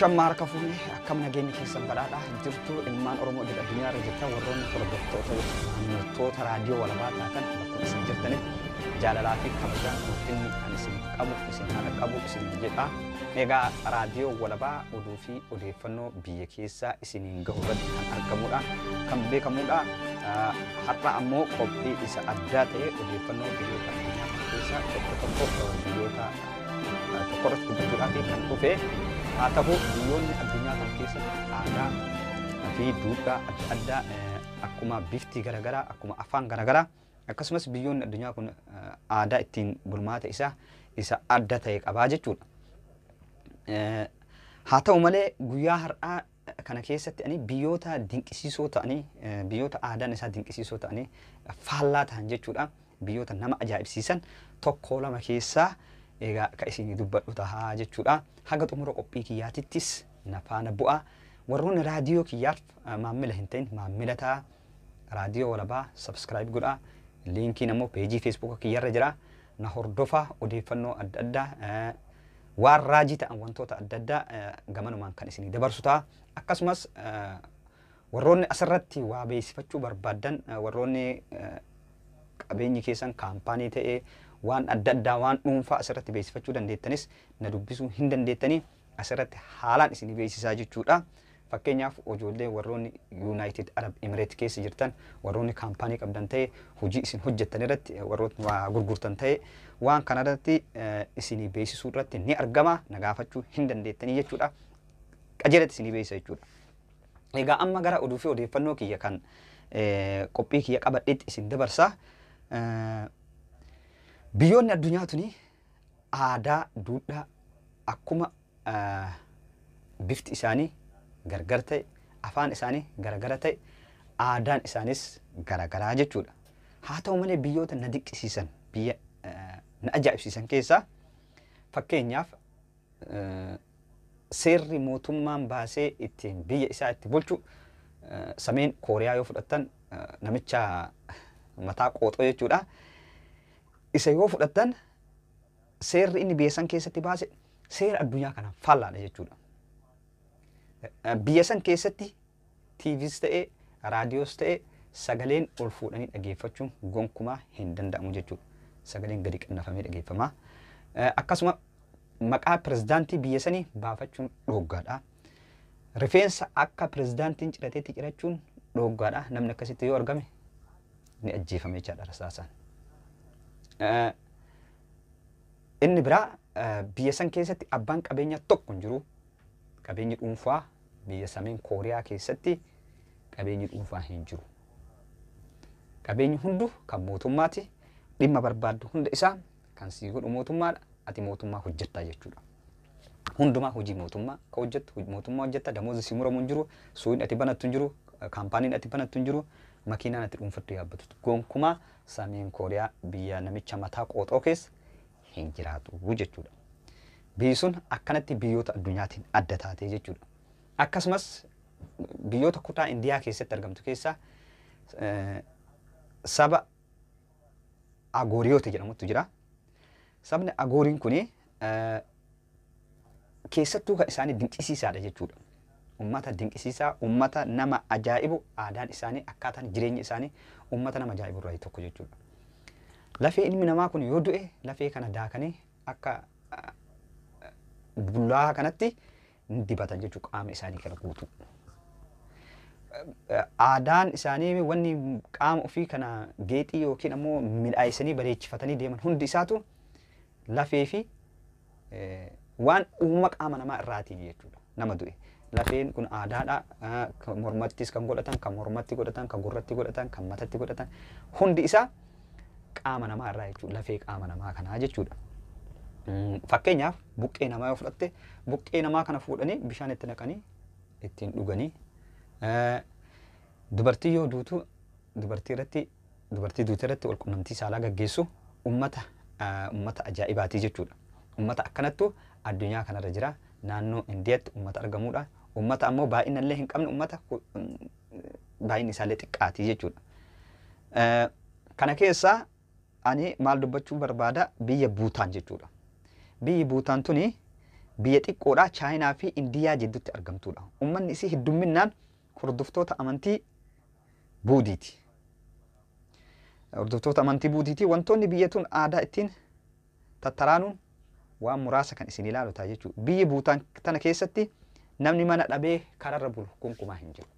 Ashammaar kafuuni akkam nageenya keessan badhaadha jirtu ilmaan Oromoo jedha addunyaa irra jirtan warroonni hordoftoota raadiyoo walabaa taatan bakka isin jirtanitti jaalalaa fi kabajaan ulfinni kan isin qabu isin haala qabu isin jedha. Egaa raadiyoo walabaa oduu fi odeeffannoo biyya keessaa isiniin gahu irratti kan argamudha kan beekamudha. Har'a ammoo qophii isa addaa ta'e odeeffannoo biyyoota addunyaa keessaa tokko biyyoota tokkorratti dubbachuudhaaf kan dhufe. Haa ta'u biyyoonni addunyaa kana keessatti aadaa fi duudhaa adda addaa akkuma bifti garaagaraa akkuma afaan garaagaraa akkasumas biyyoonni addunyaa kun aadaa ittiin bulmaata isa adda ta'e qabaa jechuudha. Haa ta'u malee guyyaa har'aa kana keessatti ani biyyoota dinqisiisoo ta'anii biyyoota aadaan isaa dinqisiisoo ta'anii faallaa ta'an jechuudha. Biyyoota nama ajaa'ibsiisan tokko lama keessaa egaa ka isin dubbadhu tahaa jechuudha. Haga xumura qophii kiyyaatittis na faana bu'a. Warroonni raadiyoo kiyyaaf maammila hin ta'in maammila ta'a. Raadiyoo walabaa subscribe godhaa. Liinkiin ammoo peejii Facebook kiyyarra jira. Na hordofa odeeffannoo adda addaa waan raajii ta'an wantoota adda addaa gamanumaan kan isin dabarsu ta'a. Akkasumas warroonni asirratti waa beeksifachuu barbaadan warroonni qabeenyi keessan kaampaanii ta'ee waan adda addaa waan dhuunfaa asirratti beeksifachuu dandeettanis na dubbisuu hin dandeettanii asirratti haalaan isin beeksisaa jechuudha. Fakkeenyaaf ijoollee warroonni United Arab Emirates keessa jirtan warroonni kaampaanii qabdan ta'e hojii isin hojjettan irratti warroonni waa gurgurtan ta'e waan kana irratti isin beeksisuu irratti ni argama na gaafachuu hin dandeettanii jechuudha. Qajeelatti isin beeksisa jechuudha. Egaa amma gara oduu fi odeeffannoo kiyya kan qophii kiyya qabadheetti isin dabarsa. Biyyoonni addunyaa tuni aadaa duudhaa akkuma bifti isaanii gargar ta'e afaan isaanii garagara ta'e aadaan isaanis garagaraa jechuudha. Haa ta'u malee biyyoota na dinqisiisan biyya na ajaa'ibsiisan keessaa fakkeenyaaf seerri mootummaan baasee ittiin biyya isaa itti bulchu Sameen Kooriyaa yoo fudhattan namicha mataa qooxoo jechuudha. Isa yoo fudhattan seerri inni biyya san keessatti baase seera addunyaa kanaan faallaadha jechuudha. Biyya san keessatti TVs ta'e raadiyoos ta'e sagaleen ol fuudhanii dhageeffachuun gonkumaa hin danda'amu jechuudha. Sagaleen gadi qannafamee dhageeffama. Akkasuma maqaa pirezidaantii biyya sanii baafachuun dhoggaadha. Rifeensa akka pirezidaantiin cidhateetti cidhachuun dhoggaadha. Namni akkasitti yoo argame ni ajjeefame jechaadha rasaasaan. Inni biraa biyya san keessatti abbaan qabeenya tokko hin jiru. Qabeenyi dhuunfaa biyya Sameen Kooriyaa keessatti qabeenyi dhuunfaa hin jiru. Qabeenyi hundu kan mootummaati. Dhimma barbaaddu hunda isaa kan sii godhu mootummaadha. Ati mootummaa hojjettaa jechuudha. Hundumaa hojii mootummaa ka hojjettu mootummaa hojjetta. Damoozi si muramu hin jiru. Suuqiin ati banattu hin jiru. Kaampaaniin ati banattu hin jiru. Makiinaan ati dhuunfattu yaabbatu. Gonkumaa Sameen Kooriyaa biyya namicha mataa qooxoo keessa hin jiraatu jechuudha. Biyyi sun akkanatti biyyoota addunyaatiin adda taatee jechuudha. Akkasumas biyyoota kutaa Indiyaa keessatti argamtu keessaa saba Agooriyoota jedhamutu jira. Sabni Agooriin kuni keessattuu kan isaanii dinqisiisaadha jechuudha. Ummata dinqisiisaa, ummata nama ajaa'ibu aadaan isaanii akkaataan jireenya isaanii ummata nama ajaa'ibu irraa tokko jechuudha. Lafee ilmi namaa kun yoo du'e lafee kana daakanii akka bullaa kanatti dibatan jechuudha qaama isaanii kana guutuu. Aadaan isaanii wanni qaama ofii kana geexii yookiin ammoo midhaayisanii bareechifatanii deeman hundi isaatu lafee fi waan uumama qaama namaa irraati jechuudha. Nama du'e. Lafeen kun aadaadha. Kan mormattis kan godhatan, kan mormatti godhatan, kan gurratti godhatan, kan matatti godhatan hundi isaa qaama namaa irraa jechuudha. Lafee qaama namaa kanaa jechuudha. Fakkeenyaaf buqqee namaa yoo fudhatte buqqee namaa kana fuudhanii bishaan itti naqanii ittiin dhuganii dubartii yoo duutu dubartii duute irratti wal qunnamtii saalaa gaggeessu ummata ajaa'ibaati jechuudha. Ummata akkanattu addunyaa kanarra jira. Naannoo Indiyaatti ummata argamudha. Ummata ammoo baay'ina illee hin qabne ummata baay'inni isaallee xiqqaati jechuudha. Kana keessaa ani maal dubbachuu barbaada biyya Buutaan jechuudha. Biyyi Buutaan tuni biyya xiqqoodhaa Chaayinaa fi Indiyaa jidduutti argamtuudha. Uummanni isii heddumminaan hordoftoota amantii Buudiiti. Hordoftoota amantii Buudiiti. Wantoonni biyya tun aadaa ittiin tattaraanuun waan muraasa kan isin ilaalutaa jechuudha. Biyyi Buutaan tana keessatti namni mana dhabee kararra bulu gonkumaa hin jiru.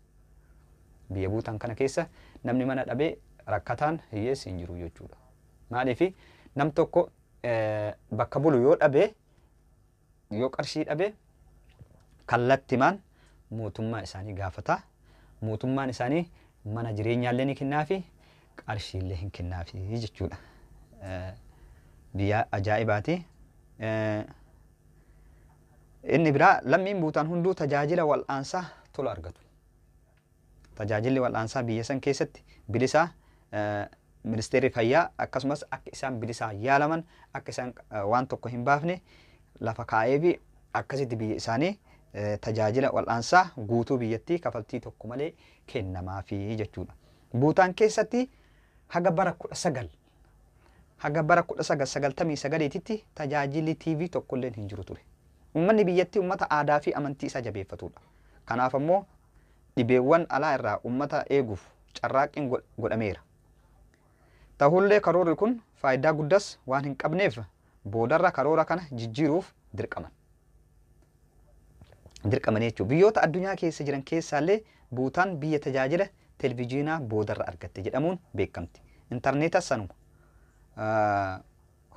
Biyya Buutaan kana keessa namni mana dhabee rakkataan hiyyeessi hin jiru jechuudha. Maaliif nam tokko bakka bulu yoo dhabee yoo qarshii dhabee kallattimaan mootummaa isaanii gaafata. Mootummaan isaanii mana jireenyaallee ni kennaafi qarshiillee hin kennaafi jechuudha. Biyya ajaa'ibaati. Inni biraa lammiin Buutaan hunduu tajaajila wal'aansaa tola argatu. Tajaajilli wal'aansaa biyya san keessatti bilisaa ministeerri fayyaa akkasumas akka isaan bilisaa yaalaman akka isaan waan tokko hin baafne lafa kaa'ee fi akkasitti biyya isaanii tajaajila wal'aansaa guutuu biyyattii kafaltii tokko malee kennamaafi jechuudha. Buutaan keessatti haga bara 1999tti tajaajilli TV tokkollee hin jiru ture. Uummanni biyyattii uummata aadaa fi amantii isaa jabeeffatudha. Kanaaf ammoo dhibeewwan alaa irraa uummata eeguuf carraaqqiin godhameera. Ta'ullee karoorri kun faayidaa guddaas waan hin qabneef boodarra karoora kana jijjiiruuf dirqaman jechuudha. Biyyoota addunyaa keessa jiran keessaallee Buutaan biyya tajaajila televiziyoonaa boodarra argatte jedhamuun beekamti. Intarneeta sanuma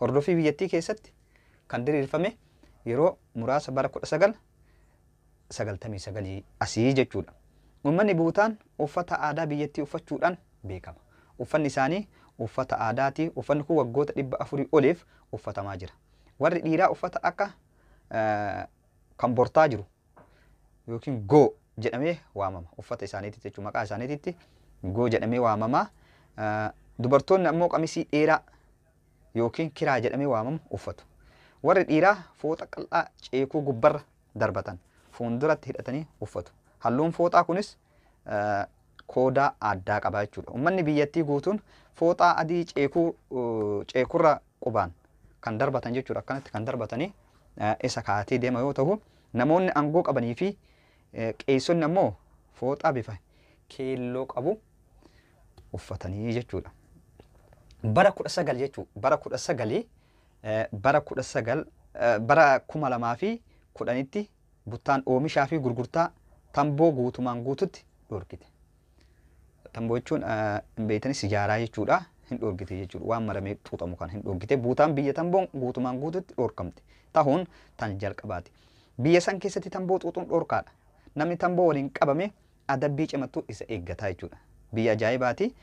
hordofii biyyattii keessatti kan diriirfame yeroo muraasa bara 1999 asii jechuudha. Uummanni Buutaan uffata aadaa biyyattii uffachuudhaan beekama. Uffanni isaanii uffata aadaati. Uffanni kun waggoota 400 oliif uffatamaa jira. Warri dhiiraa uffata akka kan bortaa jiru yookiin goo jedhamee waamama. Uffata isaaniitti jechuudha. Maqaa isaaniitti goo jedhamee waamama. Dubartoonni ammoo qamisii dheeraa yookiin kiraa jedhamee waamamu uffatu. Warri dhiiraa fooxa qal'aa ceekuu gubbarra darbatan fuulduratti hidhatanii uffatu. Halluun fooxaa kunis koodaa addaa qaba jechuudha. Uummanni biyyattii guutuun fooxaa adii ceekurra qubaan kan darbatan jechuudha. Akkanatti kan darbatanii isa kaatee deema yoo ta'u, namoonni aangoo qabanii fi qeessonni ammoo fooxaa bifa keelloo qabu uffatanii jechuudha. Bara 19 jechuudha. Bara 2010tti Buttaan oomishaa fi gurgurtaa tamboo guutumaan guututti dhorkite. Tamboo jechuun beeytanis sijaaraa jechuudha. Hin dhorkite jechuudha. Waan maramee xuuxamu kan hin dhorkite. Buutaan biyya tamboon guutumaan guututti dhorkamte ta'uun tan jalqabaati. Biyya san keessatti tamboo xuuxuun dhorkaadha. Namni tamboo waliin qabame adabbii cimattuu isa eeggataa jechuudha. Biyya ajaa'ibaati.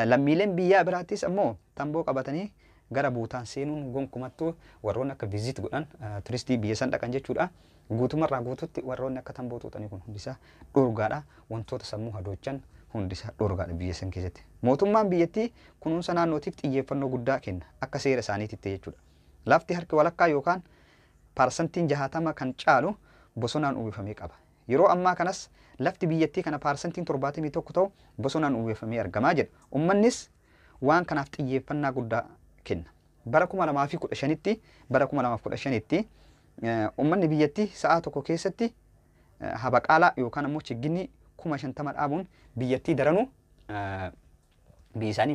Lammiileen biyyaa biraattis ammoo tamboo qabatanii gara Buutaan seenuun gonkumattuu warroonni akka viizit godhan turistii biyya san dhaqan jechuudha. Guutumarraa guututti warroonni akka tamboo xuuxanii kun hundisaa dhorgaadha. Wantoota sammuu hadoochan hundisaa dhorgaadha biyya san keessatti. Mootummaan biyyattii kunuunsa naannootiif xiyyeeffannoo guddaa kenna akka seera isaaniitti jechuudha. Lafti harki walakkaa yookaan parsantiin 60 kan caalu bosonaan uwwifamee qaba. Yeroo ammaa kanas lafti biyyattii kana parsantiin 71 ta'u bosonaan uwwifamee argamaa jira. Uummannis waan kanaaf xiyyeeffannaa guddaa kenna. Bara 2015tti uummanni biyyattii sa'a tokko keessatti habaqaalaa yookaan ammoo chigginni 50 dhaabuun biyyattii daranuu biyya isaanii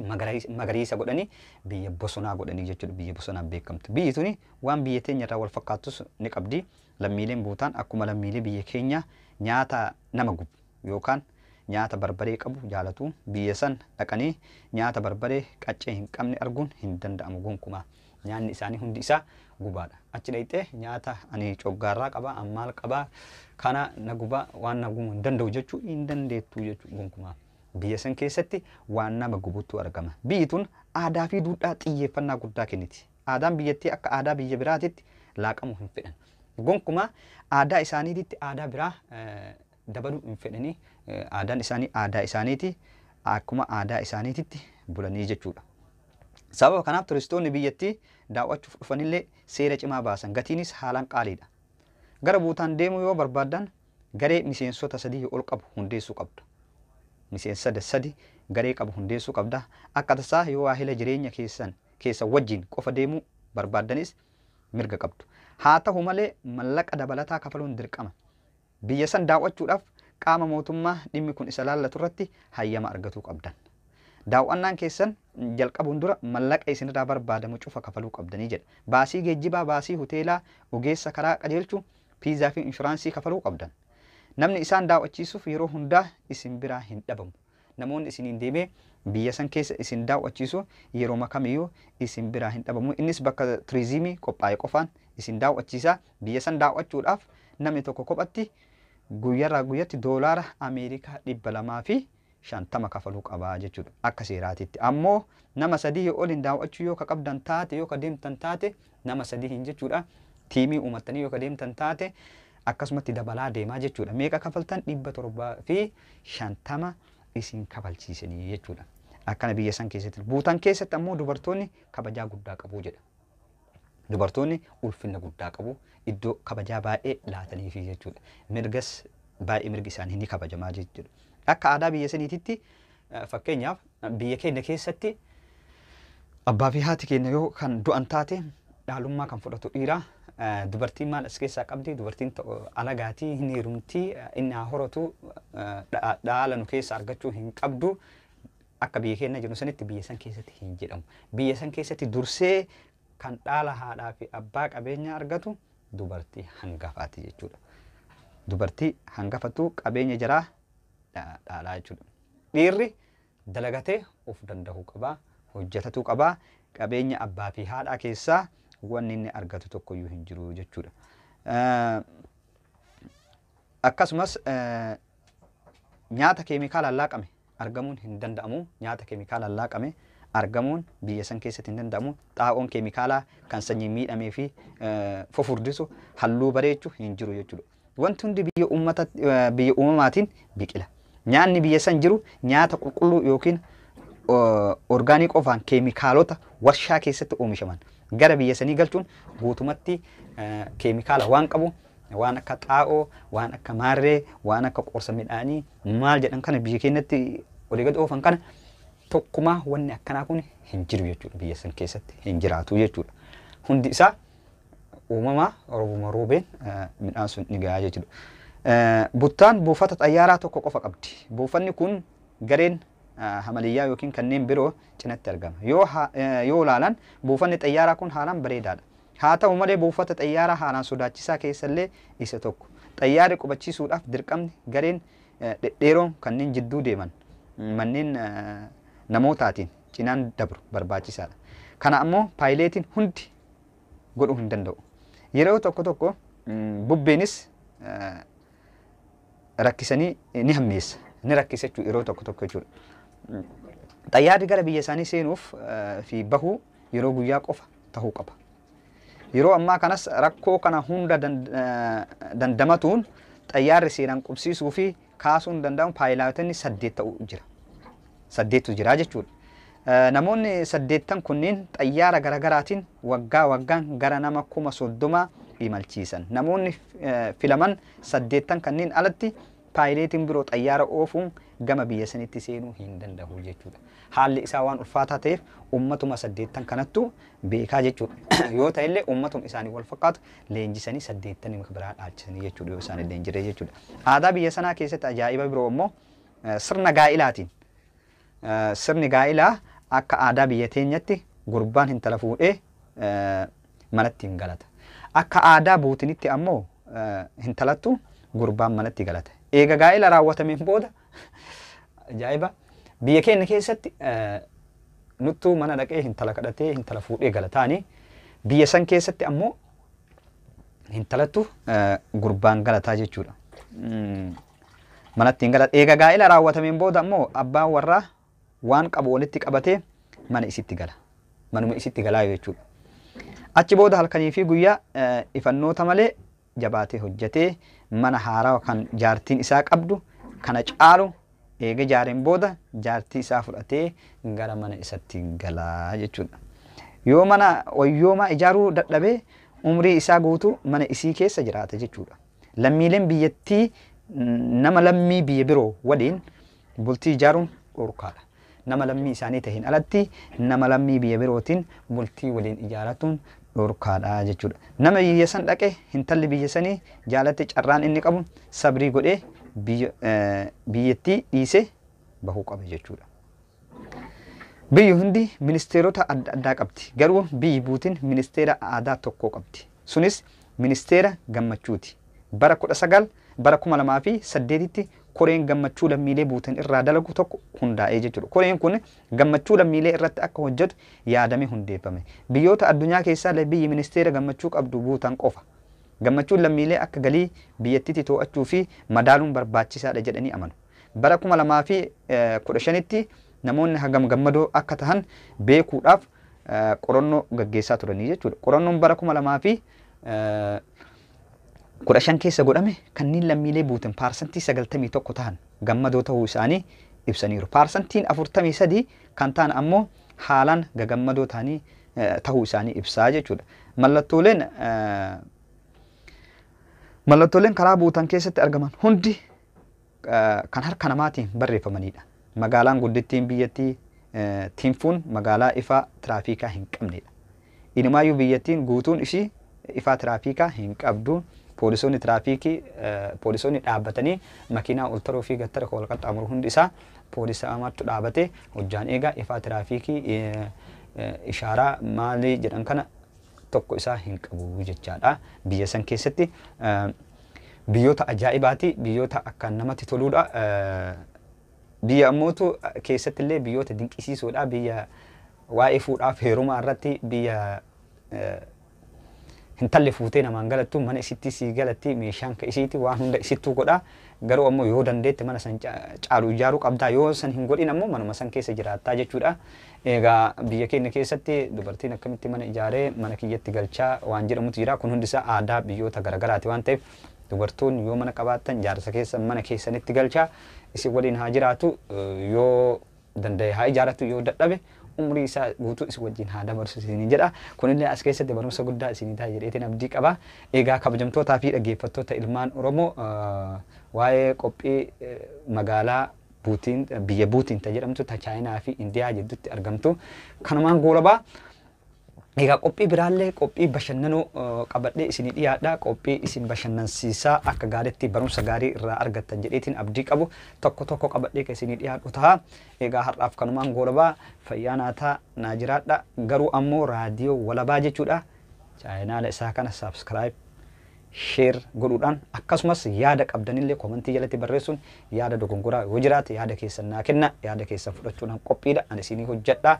magariisa godhanii biyya bosonaa godhanii jechuudha. Biyya bosonaan beekamtu. Biyyi tuni waan biyya teenya irraa wal fakkaattus ni qabdi. Lammiileen Buutaan akkuma lammiilee biyya keenya nyaata nama gubu yookaan nyaata barbaree qabu jaalatu. Biyya san dhaqanii nyaata barbaree qaccee hin qabne arguun hin danda'amu gonkumaa. Nyaanni isaanii hundi isaa gubaadha. Achi dhaqxee nyaata ani coggaarraa qaba, ammaal qaba, kana na gubaa waan na gubuu hin danda'u jechuu hin dandeettu jechuu gonkumaa. Biyya san keessatti waan nama gubutu argama. Biyyi tun aadaa fi duudhaa xiyyeeffannaa guddaa kenniti. Aadaan biyyattii akka aadaa biyya biraatitti laaqamuu hin fedhan. Gonkumaa aadaa isaaniititti aadaa biraa dabaluu hin fedhanii. Aadaan isaanii aadaa isaaniiti. Akkuma aadaa isaaniititti bulanii jechuudha. Sababa kanaaf turistoonni biyyattii daawwachuuf dhufanillee seera cimaa baasan. Gatiinis haalaan qaaliidha. Gara Buutaan deemuu yoo barbaadan garee miseensota 3 ol qabu hundeessuu qabda. Miseensa 3 garee qabu hundeessuu qabda. Akka tasaa yoo waahila jireenya keessa wajjin qofa deemuu barbaadanis mirga qabdu. Haa ta'u malee mallaqa dabalataa kafaluun dirqama. Biyya san daawwachuudhaaf qaama mootummaa dhimmi kun isa laallatu irratti hayyama argatuu qabdan. Daawwannaan keessan jalqabuun dura mallaqa isinirraa barbaadamu cufa kafaluu qabdanii jedha. Baasii geejjibaa, baasii hoteelaa, ogeessa karaa qajeelchuu, fiizaa fi inshuraansii kafaluu qabdan. Namni isaan daawwachiisuuf yeroo hundaa isin biraa hin dhabamu. Namoonni isiniin deemee biyya san keessa isin daawwachiisu yeroo makamiyyuu isin biraa hin dhabamu. Innis bakka turizimii qophaa'e qofaan isin daawwachiisa. Biyya san daawwachuudhaaf namni tokko kophatti guyyaarraa guyyatti doolaara Ameerikaa 250 kafaluu qabaa jechuudha akka seeraatitti. Ammoo nama sadii ol hin daawwachuu yoo ka qabdan taate, yoo ka deemtan taate, nama sadii hin jechuudha. Tiimii uummattanii yoo ka deemtan taate akkasumatti dabalaa deemaa jechuudha. Meeqa kafaltan? 750 isin kafalchiisanii jechuudha. Akkana biyya san keessatti. Buutan keessatti ammoo dubartoonni kabajaa guddaa qabu jedha. Dubartoonni ulfina guddaa qabu. Iddoo kabajaa baay'ee laataniifi jechuudha. Mirgas baay'ee mirgi isaanii ni kabajamaa jechuudha. Akka aadaa biyya saniititti fakkeenyaaf biyya keenya keessatti abbaa fi haati keenya yoo kan du'an taate dhaalummaa kan fudhatu dhiira. Dubartiin maal as keessaa qabdi? Dubartiin alagaatii hin heerumtii, inni haa horatu, dhaala nu keessa argachuu hin qabdu. Akka biyya keenya jiru sanitti biyya san keessatti hin jedhamu. Biyya san keessatti dursee kan dhaala haadhaa fi abbaa qabeenya argatu dubartii hangafaati jechuudha. Dubartii hangafatu qabeenya jaraa dhaalaa jechuudha. Dhiirri dalagatee of danda'uu qabaa, hojjetatuu qabaa. Qabeenya abbaa fi haadhaa keessaa wanni inni argatu tokkoyyuu hin jiru jechuudha. Akkasumas nyaata keemikaalaan laaqame argamuun hin danda'amu. Nyaata keemikaalaan laaqame argamuun biyya san keessatti hin danda'amu. Xaa'oon keemikaalaa kan sanyii miidhamee fi fofurdisu, halluu bareechu hin jiru jechuudha. Wanti hundi biyya uumamaatiin biqila. Nyaanni biyya san jiru nyaata qulqulluu yookiin orgaanii qofaan keemikaalota warshaa keessatti oomishaman gara biyya sanii galchuun guutumatti keemikaala waan qabu, waan akka xaa'oo, waan akka maarree, waan akka qorsa midhaanii maal jedhan kana biyya keenyatti olii gad oofan kana tokkumaa wanni akkanaa kun hin jiru jechuudha. Biyya san keessatti hin jiraatu jechuudha. Hundi isaa uumamaa roobuma roobeen midhaan sun ni gahaa jechuudha. Buttaan buufata xayyaaraa tokko qofa qabdi. Buufanni kun gareen hamaliyyaa yookiin kanneen biroo cinatti argama. Yoo ilaalan buufanni xayyaaraa kun haalaan bareedaadha. Haa ta'u malee buufata xayyaaraa haalaan sodaachisaa keessallee isa tokko. Xayyaarri qubachiisuudhaaf dirqamni gareen dhedheeroon kanneen jidduu deeman manneen namootaatiin cinaan dabru barbaachisaadha. Kana ammoo paayileetiin hundi godhuu hin danda'u. Yeroo tokko bubbeenis rakkisanii ni hammeessa. Ni rakkisa jechuudha yeroo tokko jechuudha. Xayyaarri gara biyya isaanii seenuuf fi bahuu yeroo guyyaa qofa tahuu qaba. Yeroo ammaa kanas rakkoo kana hunda dandamatuun xayyaarri seenan qubsiisuu fi kaasuun danda'amu paayilootonni 8 ta'uu jira. 8tu jira jechuudha. Namoonni 8 kunniin xayyaara garagaraatiin waggaan gara nama 30,000 imalchiisan. Namoonni filaman 8 kanneen alatti paayileetiin biroo xayyaara oofuun gama biyya sanitti seenuu hin danda'u jechuudha. Haalli isaa waan ulfaataa ta'eef ummatuma 8 kanattu beekaa jechuudha. Yoo ta'ellee ummatuma isaanii wal fakkaatu leenjisanii 8 biraa dhaalchisanii jechuudha yoo isaan illee jiree jechuudha. Aadaa biyya sanaa keessatti ajaa'iba biroo immoo sirna gaa'ilaatiin. Sirni gaa'ilaa akka aadaa biyya teenyatti gurbaan intala fuudhee manatti hin galata. Akka aadaa buutinitti ammoo intalattu gurbaan manatti galata. Eega gaa'ila raawwatameen booda ajaa'iba biyya keenya keessatti nuttuu mana dhaqee intala kadhatee intala fuudhee galataani. Biyya san keessatti ammoo intalattu gurbaan galataa jechuudha. Manatti hin galata. Eega gaa'ila raawwatameen booda ammoo abbaan warraa waan qabu walitti qabatee mana isitti gala. Manuma isitti galaa jechuudha. Achi booda halkanii fi guyyaa ifannoota malee jabaatee hojjetee mana haaraa kan jaartiin isaa qabdu kana caalu eega jaareen booda jaartii isaa fudhatee gara mana isatti galaa jechuudha. Yoo mana wayyoomaa ijaaruu dadhabee umrii isaa guutuu mana isii keessa jiraata jechuudha. Lammiileen biyyattii nama lammii biyya biroo waliin bultii ijaaruun dhorkaadha. Nama lammii isaanii ta'in alatti nama lammii biyya birootiin bultii waliin ijaaratuun dhorkaadha jechuudha. Nama biyya san dhaqe intalli biyya sanii jaalatti carraan inni qabu sabrii godhee biyyattii dhiisee bahuu qaba jechuudha. Biyyi hundi ministeerota adda addaa qabdi. Garuu biyyi buutiin ministeera aadaa tokko qabdi. Sunis ministeera gammachuuti. Bara 2008tti koreen gammachuu lammiilee buutan irraa dalagu tokko hundaa'ee jechuudha. Koreen kun gammachuu lammiilee irratti akka hojjetu yaadame hundeeffame. Biyyoota addunyaa keessaa biyyi ministeera gammachuu qabdu buutan qofa. Gammachuun lammiilee akka galii biyyattiitti to'achuu fi madaaluun barbaachisaadha jedhanii amanu. Bara 2015tti namoonni hagam gammadoo akka tahan beekuudhaaf qorannoo gaggeessaa turanii jechuudha. Qorannoon bara 2015 keessa godhame kanneen lammiilee buutan parsantii 91 tahan gammadoo ta'uu isaanii ibsaniiru. Parsantiin 43 kan ta'an ammoo haalaan gagammadoo ta'uu isaanii ibsaa jechuudha. Mallattooleen karaa buutan keessatti argaman hundi kan harka namaatiin barreeffamanidha. Magaalaan guddittiin biyyattii Tinfuun magaalaa ifaa tiraafikaa hin qabnedha. Inumaayyuu biyyattiin guutuun ishii ifaa tiraafikaa hin qabdu. Poolisoonni tiraafikii poolisoonni dhaabbatanii makiinaa ol taruu fi gattara wal qaxxaamuru hundi isaa poolisa amartu dhaabatee hojjaan eegaa ifaa tiraafikii ishaaraa maalii jedhan kana tokko isaa hin qabu jechaadha. Biyya san keessatti biyyoota ajaa'ibaati, biyyoota akkaan namatti toluudha. Biyya ammootu keessatti illee biyyoota dinqisiisoodha. Biyya waa'ee fuudhaaf heerumaa irratti biyya intalli fuutee namaan galattu mana isitti sii galatti meeshaan ka isiiti waan hunda isittuu godha. Garuu ammoo yoo dandeetti mana san caalu ijaaruu qabdaa. Yoo san hin godhin ammoo manuma san keessa jiraattaa jechuudha. Egaa biyya keenya keessatti dubartiin akkamitti mana ijaaree mana kiyyatti galchaa waan jedhamutu jira. Kun hundi isaa aadaa biyyoota garagaraati waan ta'eef dubartoonni yoo mana qabaattan jaarsa keessa mana keessanitti galchaa isin waliin haa jiraatu. Yoo danda'e haa ijaaratu, yoo dadhabe umrii isaa guutuu isin wajjin haa dabarsu isinii jedha. Kunillee as keessatti barumsa guddaa isinii ta'a jedheetiin abdii qaba. Egaa kabajamtootaa fi dhaggeeffattoota ilmaan Oromoo waa'ee qophii magaalaa buutiin biyya buutiin jedhamtu ta Chaayinaa fi Indiyaa jidduutti argamtu kanumaan goolabaa. Egaa qophii biraallee qophii bashannanuu qabadhee isinii dhiyaadha. Qophii isin bashannansiisaa akka gaariitti barumsa gaarii irraa argattan jedheetiin abdii qabu tokko qabadhee kan isinii dhiyaadhu ta'a. Egaa har'aaf kanumaan goolabaa fayyaa naataa naa jiraadha. Garuu ammoo raadiyoo walabaa jechuudha. Chaayinaala isaa kana subscribe share godhuudhaan akkasumas yaada qabdanillee komentii jalatti barreessuun yaada dogongoraa yoo jiraate yaada keessan naa kenna. Yaada keessan fudhachuudhaan qophiidha. Ani isinii hojjedha.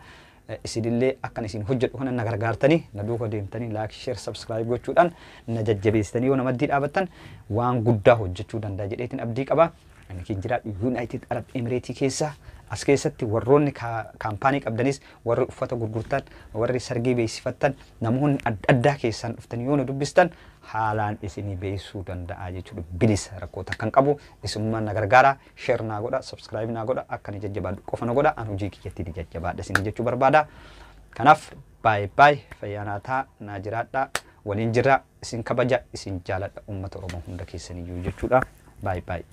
Isinillee akkan isin hojjedhu kana na gargaartanii na duuka deemtanii like share subscribe gochuudhaan na jajjabeessitanii yoo namaddii dhaabattan waan guddaa hojjechuu danda'a jedheetiin abdii qaba. Ani kin jiraadhu United Arab Emirates keessa as keessatti warroonni kaampaanii qabdanis warri uffata gurgurtan warri sargii beeksifattan namoonni adda addaa keessan dhuftanii yoo na dubbistan haalaan isinii beeksisuu danda'a jechuudha. Bilisa rakkoota kan qabu isummaa na gargaara. Share naa godha, subscribe naa godha, akka ni jajjabaadhu qofa na godha. Ani hojii kiyyatti ni jajjabaadha isinii jechuu barbaada. Kanaaf bye bye fayyaa naataa naa jiraadha. Waliin jirra isin kabaja isin jaaladha uummata Oromoo hunda keessaniyyuu jechuudha. Bye bye.